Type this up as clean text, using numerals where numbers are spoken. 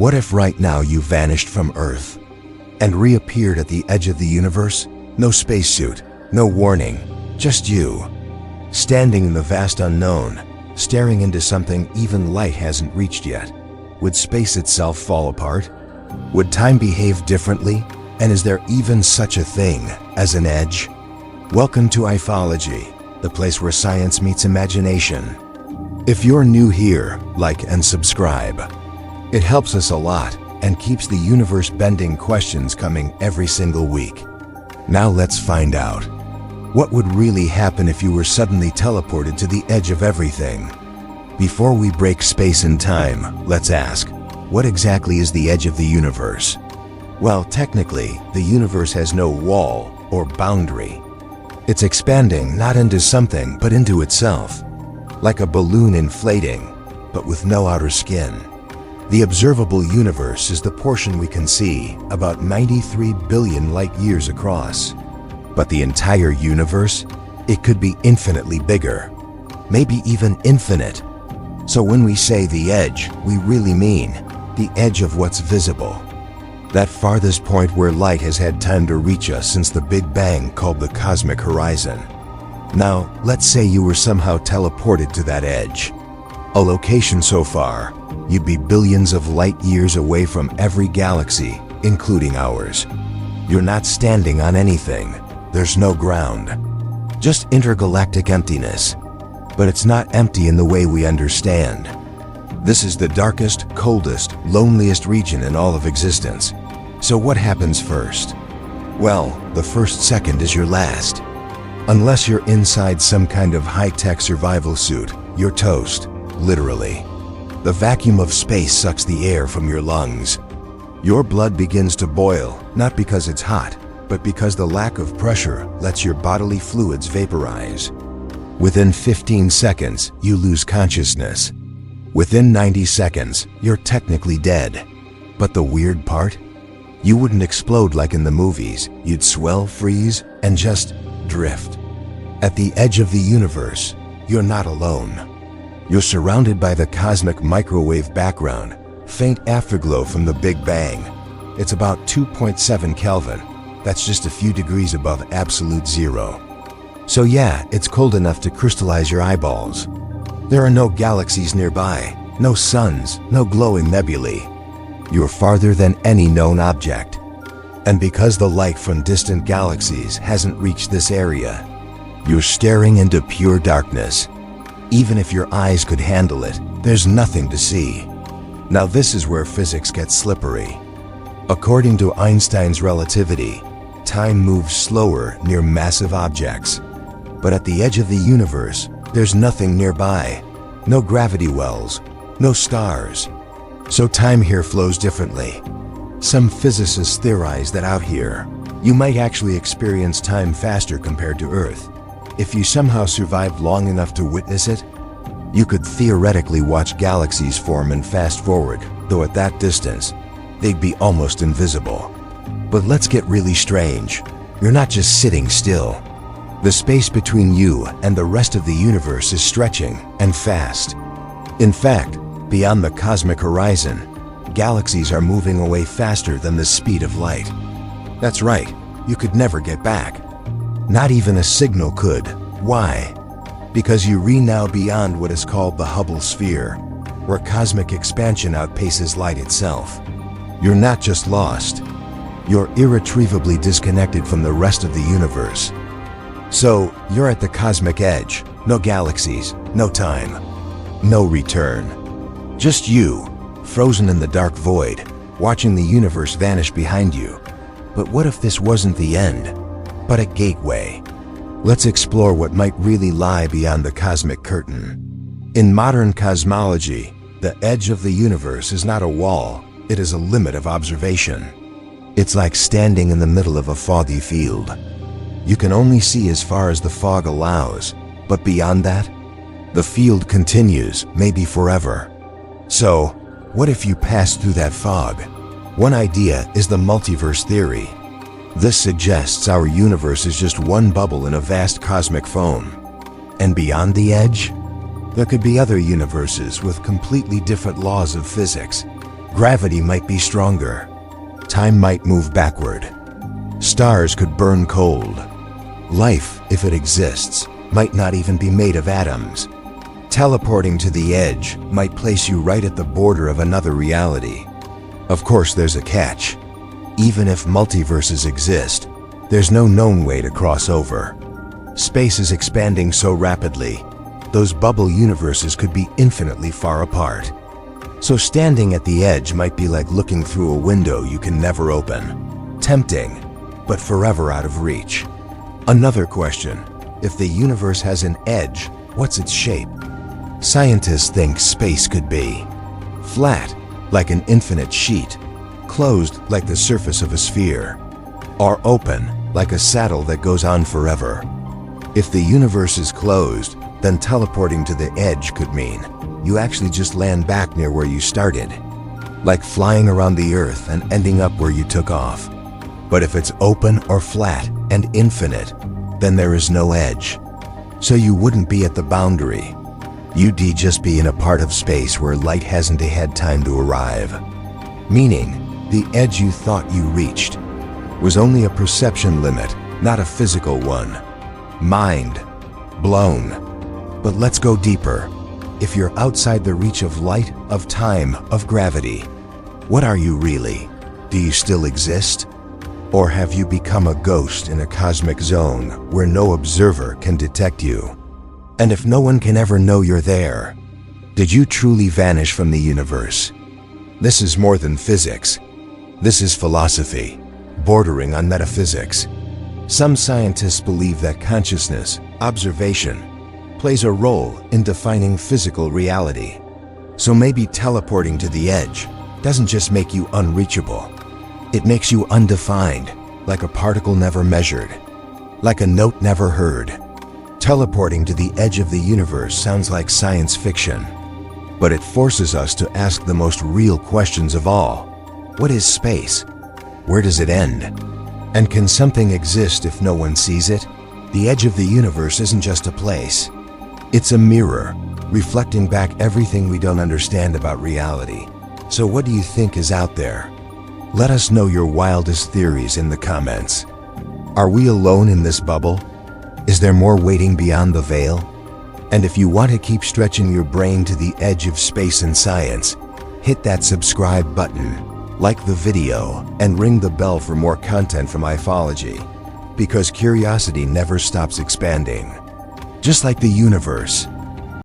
What if right now you vanished from Earth and reappeared at the edge of the universe? No spacesuit, no warning, just you, standing in the vast unknown, staring into something even light hasn't reached yet. Would space itself fall apart? Would time behave differently? And is there even such a thing as an edge? Welcome to Ifology, the place where science meets imagination. If you're new here, like and subscribe. It helps us a lot and keeps the universe-bending questions coming every single week. Now let's find out. What would really happen if you were suddenly teleported to the edge of everything? Before we break space and time, let's ask, what exactly is the edge of the universe? Well, technically, the universe has no wall or boundary. It's expanding not into something, but into itself, like a balloon inflating, but with no outer skin. The observable universe is the portion we can see, about 93 billion light years across. But the entire universe? It could be infinitely bigger, maybe even infinite. So when we say the edge, we really mean the edge of what's visible. That farthest point where light has had time to reach us since the Big Bang, called the cosmic horizon. Now, let's say you were somehow teleported to that edge. A location so far, you'd be billions of light years away from every galaxy, including ours. You're not standing on anything. There's no ground, just intergalactic emptiness. But it's not empty in the way we understand. This is the darkest, coldest, loneliest region in all of existence. So what happens first? Well, the first second is your last. Unless you're inside some kind of high-tech survival suit, you're toast, literally. The vacuum of space sucks the air from your lungs. Your blood begins to boil, not because it's hot, but because the lack of pressure lets your bodily fluids vaporize. Within 15 seconds, you lose consciousness. Within 90 seconds, you're technically dead. But the weird part? You wouldn't explode like in the movies. You'd swell, freeze, and just drift. At the edge of the universe, you're not alone. You're surrounded by the cosmic microwave background, faint afterglow from the Big Bang. It's about 2.7 Kelvin. That's just a few degrees above absolute zero. So yeah, it's cold enough to crystallize your eyeballs. There are no galaxies nearby, no suns, no glowing nebulae. You're farther than any known object. And because the light from distant galaxies hasn't reached this area, you're staring into pure darkness. Even if your eyes could handle it, there's nothing to see. Now this is where physics gets slippery. According to Einstein's relativity, time moves slower near massive objects. But at the edge of the universe, there's nothing nearby. No gravity wells, no stars. So time here flows differently. Some physicists theorize that out here, you might actually experience time faster compared to Earth. If you somehow survived long enough to witness it, you could theoretically watch galaxies form and fast forward, though at that distance, they'd be almost invisible. But let's get really strange. You're not just sitting still. The space between you and the rest of the universe is stretching, and fast. In fact, beyond the cosmic horizon, galaxies are moving away faster than the speed of light. That's right, you could never get back. Not even a signal could. Why? Because you're now beyond what is called the Hubble sphere, where cosmic expansion outpaces light itself. You're not just lost. You're irretrievably disconnected from the rest of the universe. So, you're at the cosmic edge. No galaxies, no time, no return. Just you, frozen in the dark void, watching the universe vanish behind you. But what if this wasn't the end, but a gateway? Let's explore what might really lie beyond the cosmic curtain. In modern cosmology, the edge of the universe is not a wall, it is a limit of observation. It's like standing in the middle of a foggy field. You can only see as far as the fog allows, but beyond that, the field continues, maybe forever. So, what if you passed through that fog? One idea is the multiverse theory. This suggests our universe is just one bubble in a vast cosmic foam. And beyond the edge, there could be other universes with completely different laws of physics. Gravity might be stronger. Time might move backward. Stars could burn cold. Life, if it exists, might not even be made of atoms. Teleporting to the edge might place you right at the border of another reality. Of course, there's a catch. Even if multiverses exist, there's no known way to cross over. Space is expanding so rapidly, those bubble universes could be infinitely far apart. So standing at the edge might be like looking through a window you can never open. Tempting, but forever out of reach. Another question: if the universe has an edge, what's its shape? Scientists think space could be flat, like an infinite sheet, closed like the surface of a sphere, or open, like a saddle that goes on forever. If the universe is closed, then teleporting to the edge could mean you actually just land back near where you started, like flying around the Earth and ending up where you took off. But if it's open or flat and infinite, then there is no edge. So you wouldn't be at the boundary. You'd just be in a part of space where light hasn't had time to arrive. Meaning, the edge you thought you reached was only a perception limit, not a physical one. Mind blown. But let's go deeper. If you're outside the reach of light, of time, of gravity, what are you really? Do you still exist? Or have you become a ghost in a cosmic zone where no observer can detect you? And if no one can ever know you're there, did you truly vanish from the universe? This is more than physics. This is philosophy, bordering on metaphysics. Some scientists believe that consciousness, observation, plays a role in defining physical reality. So maybe teleporting to the edge doesn't just make you unreachable. It makes you undefined, like a particle never measured, like a note never heard. Teleporting to the edge of the universe sounds like science fiction, but it forces us to ask the most real questions of all. What is space? Where does it end? And can something exist if no one sees it? The edge of the universe isn't just a place. It's a mirror, reflecting back everything we don't understand about reality. So what do you think is out there? Let us know your wildest theories in the comments. Are we alone in this bubble? Is there more waiting beyond the veil? And if you want to keep stretching your brain to the edge of space and science, hit that subscribe button, like the video, and ring the bell for more content from Ifology. Because curiosity never stops expanding. Just like the universe,